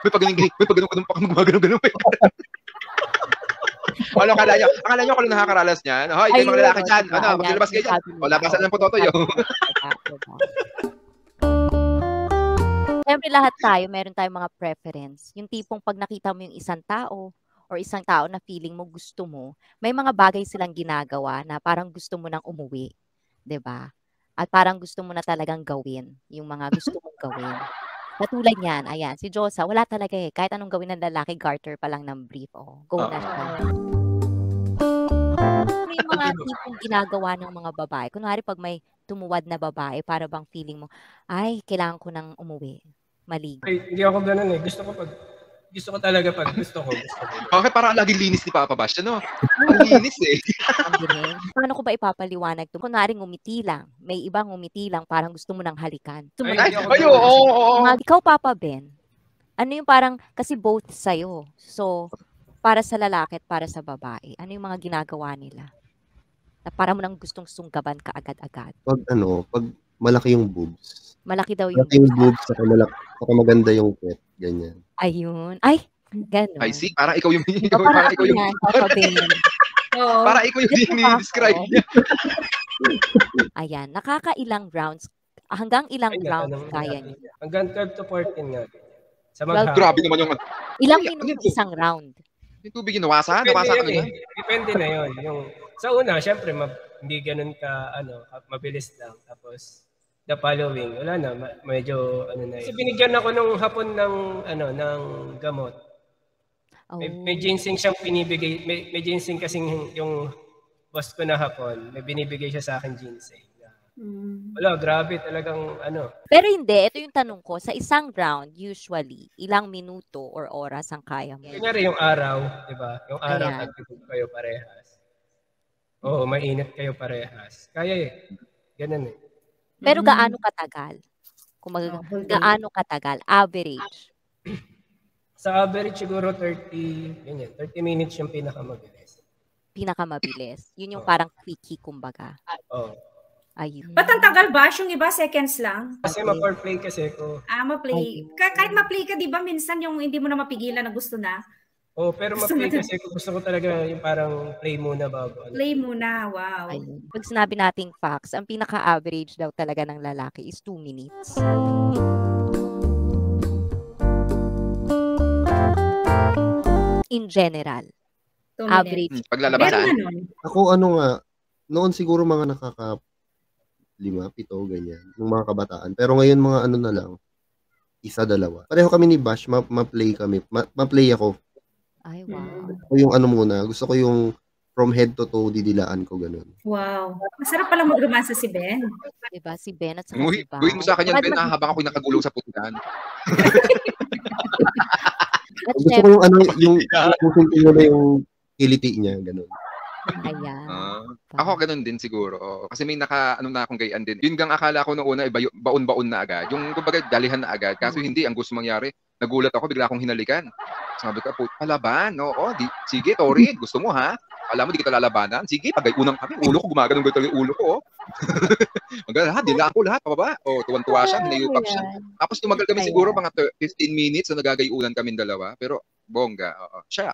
May pag ganun pa kami gumagano pa. Ano akala nyo ako lang nakakaralas niyan? Hoy, kayo mga lalaki dyan, maglalabas kayo dyan. O, labasan ng pototoy. Siyempre lahat tayo, meron tayong mga preference. Yung tipong pag nakita mo yung isang tao or isang tao na feeling mo gusto mo, may mga bagay silang ginagawa na parang gusto mo nang umuwi, 'di ba? At parang gusto mo na talagang gawin yung mga gusto mong gawin. Katulad niyan, ayan, si Josa, wala talaga eh. Kahit anong gawin ng lalaki, garter pa lang ng brief. Oh, go na siya. Ano yung mga tipong ginagawa ng mga babae? Kunwari pag may tumuwad na babae, para bang feeling mo, ay, kailangan ko nang umuwi, maligo. Ay, hindi ako ganun eh. Gusto ko talaga pag gusto ko. Okay, parang laging linis ni Papa Bash, ano? Ang linis eh. Paano ko ba ipapaliwanag to? Kunwari ngumiti lang. May ibang ngumiti lang, parang gusto mo nang halikan. Ikaw, Papa Ben, ano yung parang, kasi both sa'yo. So, para sa lalaki at para sa babae, ano yung mga ginagawa nila? Na para mo nang gustong sunggaban ka agad-agad. Pag malaki yung boobs. Malaki daw yung boobs. Saka maganda yung pet. Ganyan. Ayun. Ay, gano'n. I see. Parang ikaw yung Para ikaw yung describe niya. Ayan. Nakakailang rounds. Hanggang ilang rounds kaya niyo? Hanggang 12 to 14 nga. Grabe naman yung... Ilang minuto isang round? Yung tubig yung nawasa ka na. Depende na yun. Yung, sa una, syempre, hindi ganun ka, mabilis lang. Tapos, the following, wala na, medyo, na yun. Kasi binigyan ako nung hapon ng gamot. Oh. May ginseng siyang pinibigay, may ginseng kasing yung boss ko na hapon, may binibigay siya sa akin ginseng. Wala, grabe talagang Pero hindi, ito yung tanong ko, sa isang round, usually, ilang minuto or oras ang kaya mo? Kunyari yung araw, di ba? Yung araw, tagtugtog kayo parehas. Oo, mainit kayo parehas. Kaya ganun eh. Pero gaano katagal? Gaano katagal? Average? Sa average siguro 30 minutes yung pinakamabilis. Pinakamabilis? Yun yung parang quickie, kumbaga. Oo. Ayun. Ba't ang tagal ba? Yung iba seconds lang? Kasi ma-play kasi ko. Ma-play. Kahit ma-play ka, di ba, minsan yung hindi mo na mapigilan na gusto na? Oh, pero ma-play kasi gusto ko talaga yung parang play muna bago. Play muna, wow. Ayun. Pag sinabi nating facts, ang pinaka-average daw talaga ng lalaki is 2 minutes. In general. Average. Paglalabasan. Ako noon siguro mga nakaka 5, 7, ganyan. Yung mga kabataan. Pero ngayon mga na lang. 1, 2. Pareho kami ni Bash, ma-play kami. Ma-play ako. Ay, wow. Ako yung muna. Gusto ko yung from head to toe, didilaan ko ganun. Wow. Masarap pala mag-romansa si Ben. Diba? Si Ben at saka si Val. Gawin mo sa akin yan, Ben, habang ako'y nakagulong sa putikan. Gusto ko yung yung kiliti niya, ganun. Ayan. Ako ganun din siguro. Kasi may na akong gayaan din. Yun gang akala ko noong una, baon-baon na agad. Yung kumbaga dalihan na agad. Kaso hindi, ang gusto mangyari, nagulat ako, bigla akong hinalikan. Sabi ko, palaban. Oo, sige, Tori, gusto mo ha? Alam mo, di kita lalabanan. Sige, pagay-unang kami. Ulo ko, gumaganong ganito yung ulo ko. Dila ako lahat, pababa. Tuwan-tuwa siya, hinayupap siya. Tapos tumagal kami siguro mga 15 minutes na nagagayunan kami dalawa. Pero, bongga. Siya.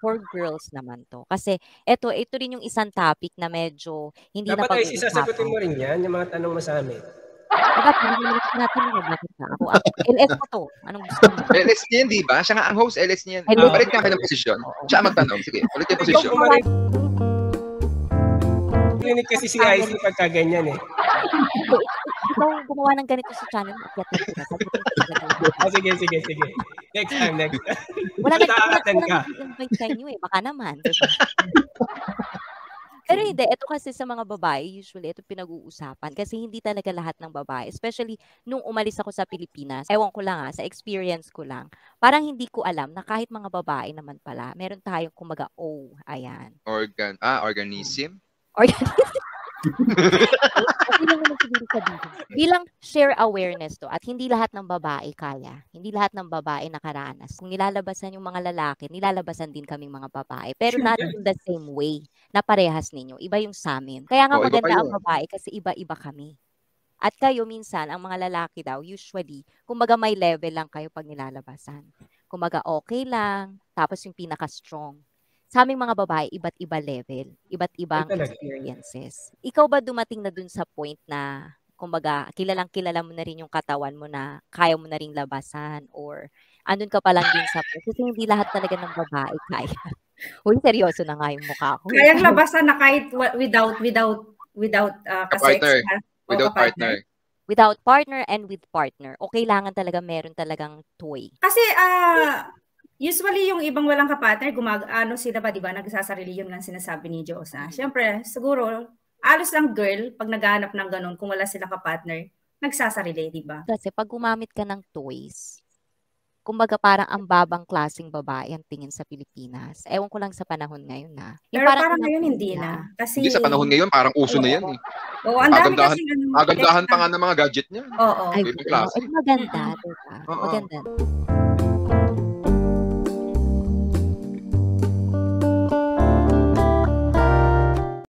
For girls naman to. Kasi ito rin yung isang topic na medyo hindi na pag-uusapan. Dapat ay isasagutin mo rin yan, yung mga tanong mo sa amin. Dapat hindi natin bakit ako. LS ko to. Anong gusto mo? LS niya yan, di ba? Siya nga ang host, LS niya yan. Palit nga kayo ng posisyon. Siya magtanong. Sige, palit yung posisyon. Clinic kasi si IC pagka ganyan eh. Ikaw gumawa ng ganito sa channel. Sige. Next time. Wala nag-invite sa inyo eh. Baka naman. Pero hindi, ito kasi sa mga babae, usually ito pinag-uusapan kasi hindi talaga lahat ng babae, especially nung umalis ako sa Pilipinas, ewan ko lang sa experience ko lang, parang hindi ko alam na kahit mga babae naman pala, meron tayong kumaga, ayan. Organism? Bilang share awareness to at hindi lahat ng babae kaya. Hindi lahat ng babae nakaranas. Kung nilalabasan yung mga lalaki, nilalabasan din kaming mga babae. Pero not in the same way na parehas ninyo. Iba yung sa amin. Kaya nga maganda ang babae kasi iba-iba kami. At kayo minsan, ang mga lalaki daw, usually, kumbaga may level lang kayo pag nilalabasan. Kumbaga okay lang, tapos yung pinaka-strong. Sa aming mga babae, iba't iba level, iba't ibang experiences. Ikaw ba dumating na dun sa point na, kumbaga, kilalang-kilala mo na rin yung katawan mo na kaya mo na rin labasan or andun ka pa lang din sa point? Kasi hindi lahat talaga ng babae kaya. Uy, seryoso na nga yung mukha ko. Kayang labasan na kahit without Partner. ka-sex. Without partner. Without partner and with partner. O kailangan talaga meron talagang toy. Kasi usually yung ibang walang kapartner, ano sila ba, di ba? Nagsasarili, yun nga sinasabi ni Josa. Siyempre, siguro, alos lang girl, pag naghahanap ng ganun, kung wala silang kapartner, nagsasarili, di ba? Kasi pag gumamit ka ng toys, kumbaga parang ang babang klaseng babae ang tingin sa Pilipinas. Ewan ko lang sa panahon ngayon na. Pero parang ngayon hindi na. Kasi, hindi sa panahon ngayon, parang uso na yan eh. Oo, ang dami kasi agandahan pa nga ng mga gadget niya. Oo. Ay, maganda, diba? Oo. Maganda.